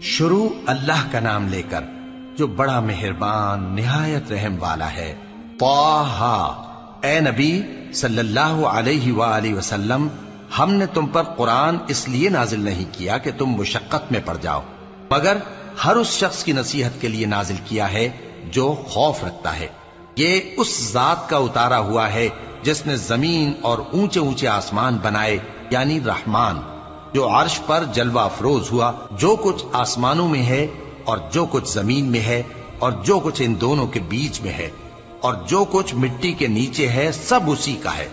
شروع اللہ کا نام لے کر جو بڑا مہربان نہایت رحم والا ہے۔ طٰہٰ، اے نبی صلی اللہ علیہ وآلہ وسلم، ہم نے تم پر قرآن اس لیے نازل نہیں کیا کہ تم مشقت میں پڑ جاؤ، مگر ہر اس شخص کی نصیحت کے لیے نازل کیا ہے جو خوف رکھتا ہے۔ یہ اس ذات کا اتارا ہوا ہے جس نے زمین اور اونچے اونچے آسمان بنائے، یعنی رحمان، جو عرش پر جلوہ افروز ہوا۔ جو کچھ آسمانوں میں ہے اور جو کچھ زمین میں ہے اور جو کچھ ان دونوں کے بیچ میں ہے اور جو کچھ مٹی کے نیچے ہے، سب اسی کا ہے۔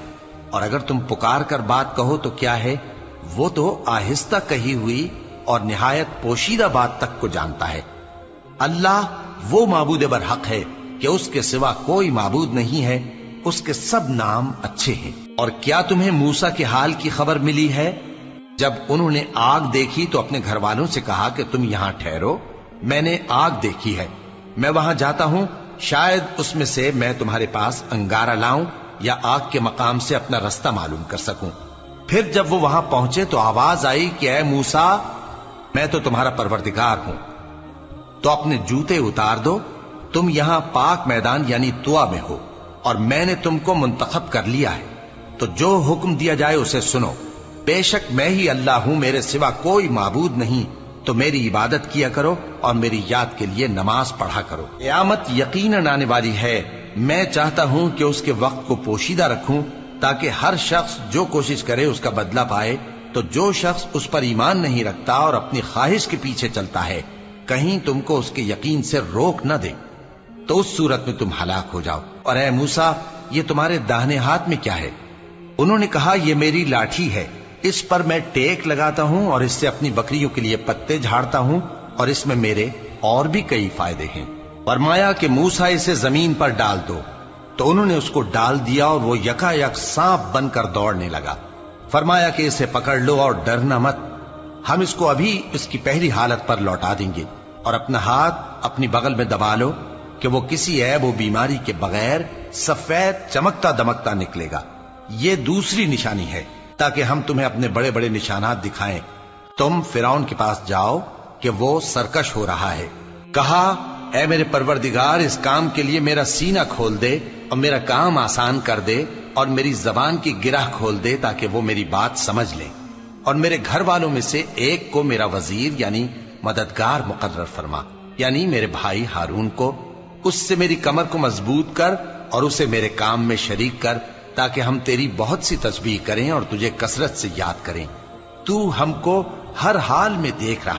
اور اگر تم پکار کر بات کہو تو کیا ہے، وہ تو آہستہ کہی ہوئی اور نہایت پوشیدہ بات تک کو جانتا ہے۔ اللہ وہ معبود برحق ہے کہ اس کے سوا کوئی معبود نہیں ہے، اس کے سب نام اچھے ہیں۔ اور کیا تمہیں موسیٰ کے حال کی خبر ملی ہے؟ جب انہوں نے آگ دیکھی تو اپنے گھر والوں سے کہا کہ تم یہاں ٹھہرو، میں نے آگ دیکھی ہے، میں وہاں جاتا ہوں، شاید اس میں سے میں تمہارے پاس انگارہ لاؤں یا آگ کے مقام سے اپنا رستہ معلوم کر سکوں۔ پھر جب وہ وہاں پہنچے تو آواز آئی کہ اے موسیٰ، میں تو تمہارا پروردگار ہوں، تو اپنے جوتے اتار دو، تم یہاں پاک میدان یعنی طویٰ میں ہو، اور میں نے تم کو منتخب کر لیا ہے، تو جو حکم دیا جائے اسے سنو۔ بے شک میں ہی اللہ ہوں، میرے سوا کوئی معبود نہیں، تو میری عبادت کیا کرو اور میری یاد کے لیے نماز پڑھا کرو۔ قیامت یقیناً آنے والی ہے، میں چاہتا ہوں کہ اس کے وقت کو پوشیدہ رکھوں تاکہ ہر شخص جو کوشش کرے اس کا بدلہ پائے۔ تو جو شخص اس پر ایمان نہیں رکھتا اور اپنی خواہش کے پیچھے چلتا ہے، کہیں تم کو اس کے یقین سے روک نہ دے، تو اس صورت میں تم ہلاک ہو جاؤ۔ اور اے موسیٰ، یہ تمہارے داہنے ہاتھ میں کیا ہے؟ انہوں نے کہا، یہ میری لاٹھی ہے، اس پر میں ٹیک لگاتا ہوں اور اس سے اپنی بکریوں کے لیے پتے جھاڑتا ہوں، اور اس میں میرے اور بھی کئی فائدے ہیں۔ فرمایا کہ موسیٰ اسے زمین پر ڈال دو، تو انہوں نے اس کو ڈال دیا اور وہ یکا یک سانپ بن کر دوڑنے لگا۔ فرمایا کہ اسے پکڑ لو اور ڈرنا مت، ہم اس کو ابھی اس کی پہلی حالت پر لوٹا دیں گے، اور اپنا ہاتھ اپنی بغل میں دبا لو کہ وہ کسی عیب و بیماری کے بغیر سفید چمکتا دمکتا نکلے گا۔ یہ دوسری نشانی ہے تاکہ ہم تمہیں اپنے بڑے بڑے نشانات دکھائیں۔ تم فرعون کے پاس جاؤ کہ وہ سرکش ہو رہا ہے۔ کہا، اے میرے پروردگار، اس کام کے لیے میرا سینہ کھول دے اور میرا کام آسان کر دے، اور میری زبان کی گرہ کھول دے تاکہ وہ میری بات سمجھ لیں، اور میرے گھر والوں میں سے ایک کو میرا وزیر یعنی مددگار مقرر فرما، یعنی میرے بھائی ہارون کو۔ اس سے میری کمر کو مضبوط کر اور اسے میرے کام میں شریک کر، تاکہ ہم تیری بہت سی تسبیح کریں اور تجھے کثرت سے یاد کریں۔ تو ہم کو ہر حال میں دیکھ رہا